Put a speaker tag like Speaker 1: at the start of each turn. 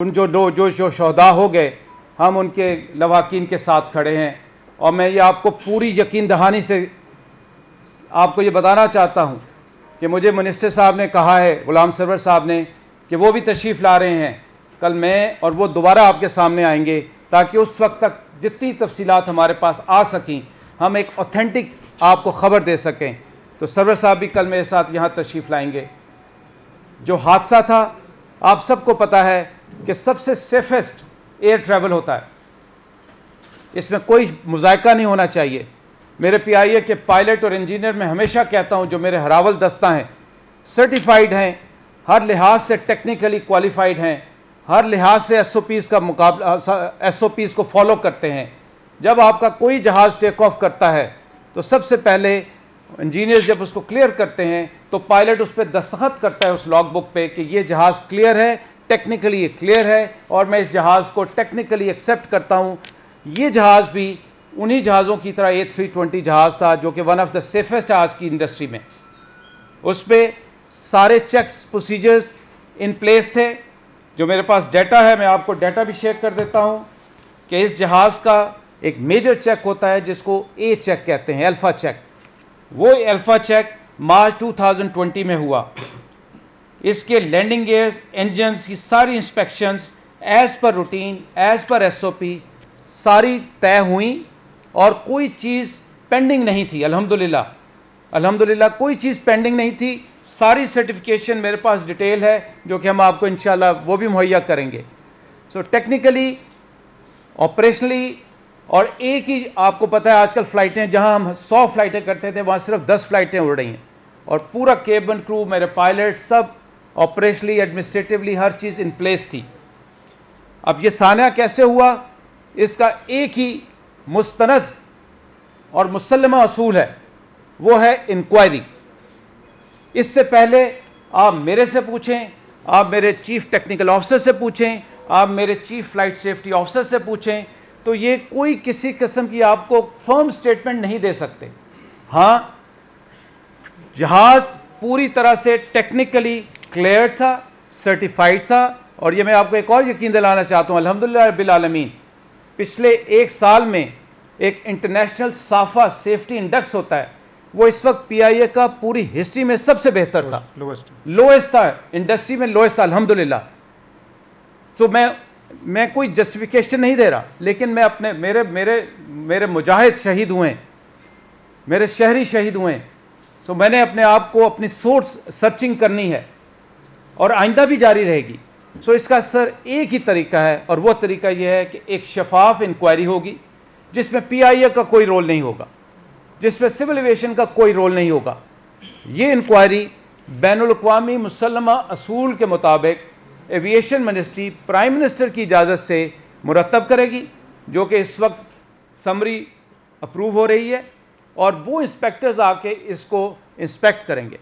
Speaker 1: उन जो शहदा हो गए, हम उनके लवाकिन के साथ खड़े हैं। और मैं ये आपको पूरी यकीन दहानी से आपको ये बताना चाहता हूँ कि मुझे मिनिस्टर साहब ने कहा है, गुलाम सरवर साहब ने, कि वो भी तशरीफ़ ला रहे हैं। कल मैं और वो दोबारा आपके सामने आएंगे ताकि उस वक्त तक जितनी तफसीलात हमारे पास आ सकें हम एक ऑथेंटिक आपको ख़बर दे सकें। तो सरवर साहब भी कल मेरे साथ यहाँ तशरीफ़ लाएंगे। जो हादसा था, आप सबको पता है कि सबसे सेफेस्ट एयर ट्रैवल होता है, इसमें कोई मुज़ायका नहीं होना चाहिए। मेरे PIA के पायलट और इंजीनियर मैं हमेशा कहता हूं, जो मेरे हरावल दस्ता हैं, सर्टिफाइड हैं, हर लिहाज से टेक्निकली क्वालिफाइड हैं, हर लिहाज से SOPs का मुकाबला SOPs को फॉलो करते हैं। जब आपका कोई जहाज़ टेक ऑफ करता है तो सबसे पहले इंजीनियर्स जब उसको क्लियर करते हैं तो पायलट उस पर दस्तखत करता है, उस लॉग बुक पे, कि ये जहाज़ क्लियर है, टेक्निकली ये क्लियर है और मैं इस जहाज़ को टेक्निकली एक्सेप्ट करता हूँ। ये जहाज़ भी उन्हीं जहाज़ों की तरह A320 जहाज़ था जो कि वन ऑफ द सेफेस्ट आज की इंडस्ट्री में। उस पर सारे चेक्स प्रोसीजर्स इन प्लेस थे। जो मेरे पास डाटा है, मैं आपको डाटा भी शेयर कर देता हूँ कि इस जहाज़ का एक मेजर चेक होता है जिसको A चेक कहते हैं, अल्फ़ा चेक। वो अल्फ़ा चेक मार्च 2020 में हुआ। इसके लैंडिंग गियर्स, इंजन्स की सारी inspections as per routine, as per SOP सारी तय हुई और कोई चीज़ पेंडिंग नहीं थी। अल्हम्दुलिल्लाह कोई चीज़ पेंडिंग नहीं थी। सारी सर्टिफिकेशन मेरे पास डिटेल है जो कि हम आपको इंशाल्लाह वो भी मुहैया करेंगे। सो टेक्निकली, ऑपरेशनली, और एक ही आपको पता है आजकल फ़्लाइटें, जहां हम 100 फ़्लाइटें करते थे वहां सिर्फ 10 फ़्लाइटें उड़ रही हैं। और पूरा केबिन क्रू, मेरे पायलट, सब operationally, administratively her cheese in place थी। अब ये सान्या कैसे हुआ, इसका एक ही मुस्तनद और मुसल्लमा असूल है, वो है इंक्वायरी। इससे पहले आप मेरे से पूछें, आप मेरे चीफ टेक्निकल ऑफिसर से पूछें, आप मेरे चीफ फ्लाइट सेफ्टी ऑफिसर से पूछें, तो ये कोई किसी किस्म की आपको फर्म स्टेटमेंट नहीं दे सकते। हाँ, जहाज़ पूरी तरह से टेक्निकली क्लियर था, सर्टिफाइड था। और ये मैं आपको एक और यकीन दिलाना चाहता हूँ, अल्हम्दुलिल्लाह रब्बिल आलमीन, पिछले एक साल में एक इंटरनेशनल साफा सेफ्टी इंडेक्स होता है, वो इस वक्त PIA का पूरी हिस्ट्री में सबसे बेहतर था, लोएस्ट था, इंडस्ट्री में लोएस्ट था, अल्हम्दुलिल्लाह। तो मैं कोई जस्टिफिकेशन नहीं दे रहा, लेकिन मैं अपने मेरे मुजाहिद शहीद हुए, मेरे शहरी शहीद हुए। सो मैंने अपने आप को अपनी सोर्स सर्चिंग करनी है और आइंदा भी जारी रहेगी। सो इसका सर एक ही तरीका है, और वो तरीका यह है कि एक शफाफ इंक्वायरी होगी जिसमें PIA का कोई रोल नहीं होगा, जिसमें सिविल एविएशन का कोई रोल नहीं होगा। ये इंक्वायरी बैनुल अक़वामी मुसल्लमा असूल के मुताबिक एविएशन मिनिस्ट्री प्राइम मिनिस्टर की इजाज़त से मुरतब करेगी, जो कि इस वक्त समरी अप्रूव हो रही है, और वो इंस्पेक्टर्स आके इसको इंस्पेक्ट करेंगे।